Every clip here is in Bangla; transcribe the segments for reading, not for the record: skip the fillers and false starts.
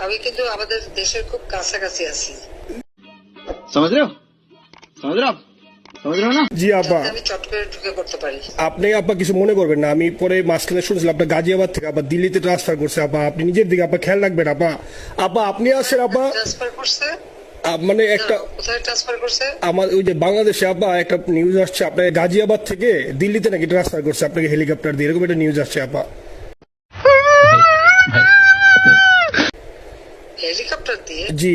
আমি কিন্তু আমাদের দেশের খুব কাছাকাছি আছি। समझ रहे हो समझ रहे हो आप समझ रहे हो ना জি আপা, আমি চট করে ঢুকে পড়তে পারি। আপনি আপা কিছু মনে করবেন না, আমি পরে মাঝখানে শুনছিলাম আপনার গাজিয়াবাদ থেকে আবার দিল্লিতে ট্রান্সফার করছে আপা, আপনি নিজের দিকে আপা খেয়াল রাখবেন আপা। আপা আপনি আসেন আপা, ট্রান্সফার করছে? মানে একটা কোথায় ট্রান্সফার করছে? আমার ওই যে বাংলাদেশে আপা একটা নিউজ আসছে আপনার গাজিয়াবাদ থেকে দিল্লিতে নাকি ট্রান্সফার করছে আপনাকে হেলিকপ্টার দিয়ে, এরকম একটা নিউজ আসছে আপা। হেলিকপ্টার দিয়ে? জি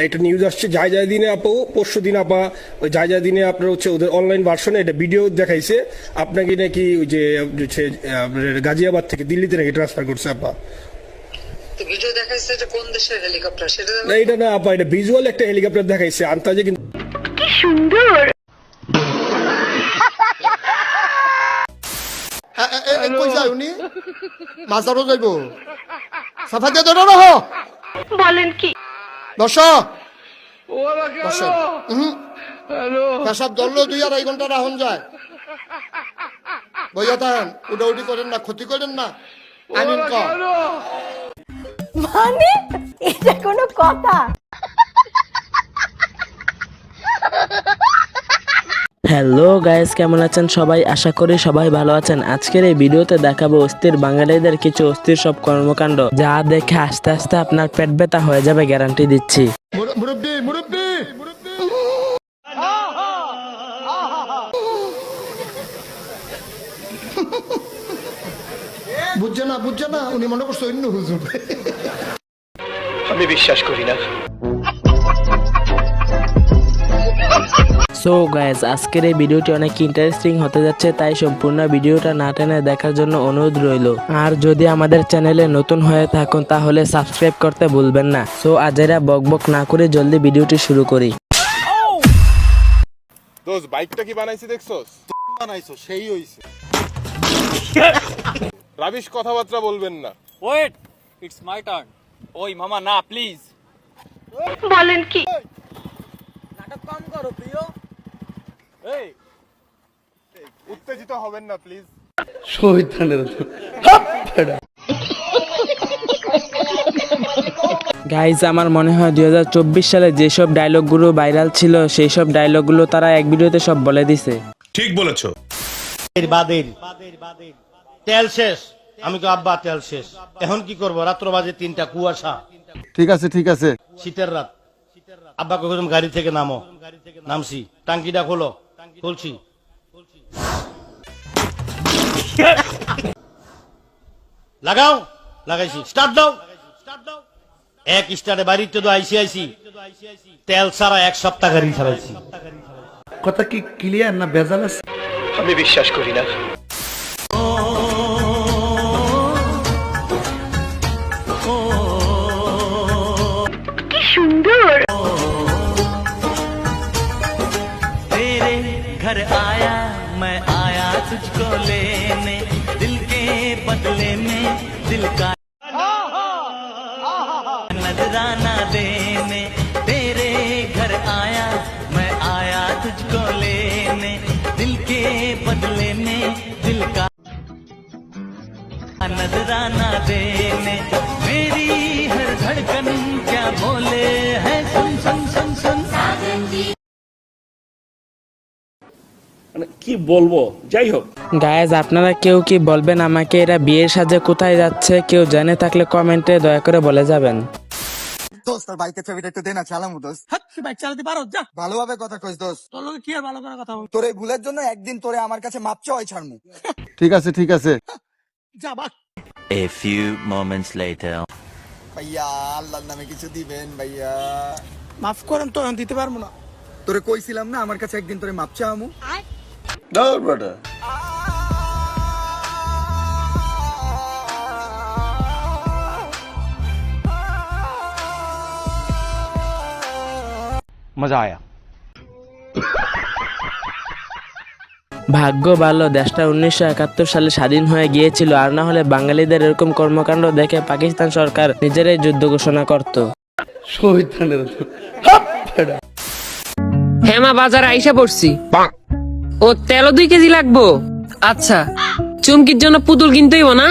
এটা নিউজ আসছে যায় যায় দিনে আপু, পরশু দিন আপা ওই যায় যায় দিনে আপনার হচ্ছে ওদের অনলাইন ভার্সনে এটা ভিডিও দেখাইছে আপনাকে নাকি ওই যে হচ্ছে গাজিয়াবাদ থেকে দিল্লিতে নাকি ট্রান্সফার করছে আপা। তো ভিডিও দেখাইছে, এটা কোন দেশের হেলিকপ্টার সেটা না এটা না আপা, এটা ভিজুয়াল একটা হেলিকপ্টার দেখাইছে আন্তাজে, কিন্তু কি সুন্দর। কই যায় উনি? মাজারও যাইব। সাফা দিয়ে ধরো রহ। বলেন কি? দর্শক পেশাব ধরলো 2-2.5 ঘন্টা রাহন যায়। বইয়া থাকেন, উডাউডি করেন না, ক্ষতি করেন না। আমিন ক মানে এটা কোনো কথা? হ্যালো গাইস, কেমন আছেন সবাই? আশা করি সবাই ভালো আছেন। আজকের এই ভিডিওতে দেখাবো অস্থির বাঙালিদের কিছু অস্থির সব কর্মকাণ্ড, যা দেখে আস্তে আস্তে আপনার পেট ব্যথা হয়ে যাবে, গ্যারান্টি দিচ্ছি। মুরব্বি মুরব্বি বুঝছে না উনি মনে করছে অন্য হুজুর। আমি বিশ্বাস করি না। সো গাইস, আজকের এই ভিডিওটি অনেক ইন্টারেস্টিং হতে যাচ্ছে, তাই সম্পূর্ণ ভিডিওটা না টেনে দেখার জন্য অনুরোধ রইল। আর যদি আমাদের চ্যানেলে নতুন হয়ে থাকুন তাহলে সাবস্ক্রাইব করতে ভুলবেন না। সো আজেরা বকবক না করে জলদি ভিডিওটি শুরু করি। দোস্ত বাইকটা কি বানাইছি দেখছস? বানাইছো সেই হইছে। রাবিশ কথাবার্তা বলবেন না। Wait, it's my turn. ওই মামা না প্লিজ। বলেন কি? নাটক কম করো প্রিয়। এই উত্তেজিত হবেন না প্লিজ। গাইজ, আমার মনে হয় 2024 সালে যেসব ডায়লগগুলো ভাইরাল ছিল সেই সব ডায়লগগুলো তারা এক ভিডিওতে সব বলে দিছে। ঠিক বলেছো। তেল শেষ, আমি তো আব্বা তেল শেষ, এখন কি করবো? রাত্র বাজে 3টা, কুয়াশা। ঠিক আছে শীতের রাত। আব্বা কখন গাড়ি থেকে নামো, নামছি। টাঙ্কিটা খোলো, খুলছি। লাগাও, লাগাইছি। স্টার্ট দাও। এক স্টার্টে বাড়িতে তো আইসি তেল ছাড়া 1 সপ্তাহ গাড়ি চালাইছি। কথা কি ক্লিয়ার না ভেজাল আছে? আমি বিশ্বাস করি না। কি সুন্দর। तेरे घर आया मैं आया तुझको लेने, दिल के बदले में दिल का नजराना देने। तेरे घर आया मैं आया तुझको लेने, दिल के बदले में दिल का नजराना देने। मेरी हर धड़कन क्या बोले है, सुन सुन सुन सुन। কি বলবো, যাই হোক। গাইজ, আপনারা কেউ কি বলবেন আমাকে এরা বিয়ের সাজে কোথায় যাচ্ছে? কেউ জেনে থাকলে কমেন্টে দয়া করে বলে যাবেন। দোস্ত তোর বাইকের চাবিটা একটু দে না, চালামু দোস্ত। তুই বাইক চালাতে পারো? যা, ভালোভাবে কথা কইস দোস্ত। তোর লোকে কি আর ভালো করে কথা বল। তোর এই ভুলের জন্য একদিন তোরে আমার কাছে মাপ চাওয়াই ছাড়মু। ঠিক আছে যা বাক। A few moments later. ভাইয়া, আল্লাহর নামে কিছু দিবেন ভাইয়া। মাফ করেন তো, আমি দিতে পারবো না। তোরে কইছিলাম না আমার কাছে একদিন তোরে মাপ চাওয়ামু। মজা আয়া। ভাগ্য ভালো দেশটা 1971 সালে স্বাধীন হয়ে গিয়েছিল, আর না হলে বাঙালিদের এরকম কর্মকাণ্ড দেখে পাকিস্তান সরকার নিজেরাই যুদ্ধ ঘোষণা করত। হেমা বাজারে আইসা পড়ছি। ও তেলও 2 কেজি লাগবো? আচ্ছা, চুমকির জন্য পুতুল কিনতে হইব না?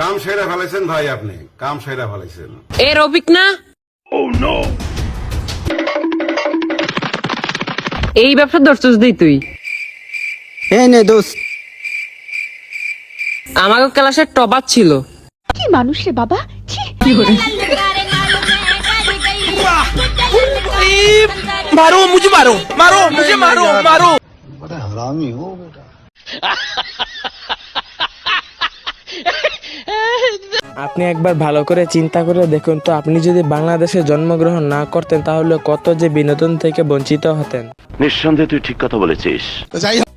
কাম সেরা ফেলাইছেন ভাই, আপনি কাম সেরা ফেলাইছেন। এ রফিক না? এই ব্যবসা ধরছিস দি তুই? এই নে দোস্ত। আমাকে ক্লাসে টপার ছিল। কি মানুষ রে বাবা, ছি। মারো মুঝে, মারো মারো মুঝে, মারো মারো। আপনি একবার ভালো করে চিন্তা করে দেখুন তো, আপনি যদি বাংলাদেশে জন্মগ্রহণ না করতেন তাহলে কত যে বিনোদন থেকে বঞ্চিত হতেন। নিঃসন্দেহে তুই ঠিক কথা বলেছিস। যাই হোক,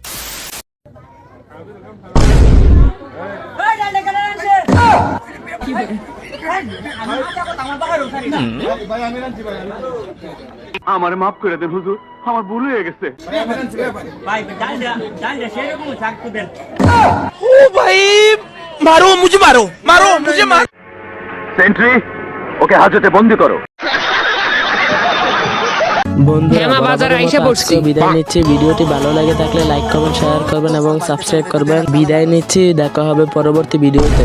আমার মাফ করে দেন হুজুর, আমার ভুল হয়ে গেছে। ও ভাই মারো মুঝে, মারো মারো মুঝে, মারো। সেন্ট্রি, ওকে হাজতে বন্দি করো। বন্ধুরা, হেমা বাজারে বরাবরের আইসা মতো পড়ছি। আজকেও বিদায় নিচ্ছি। ভিডিওটি ভালো লাগে থাকলে লাইক কমেন্ট শেয়ার করবেন এবং সাবস্ক্রাইব করবেন। বিদায় নিচ্ছি, দেখা হবে পরবর্তী ভিডিওতে।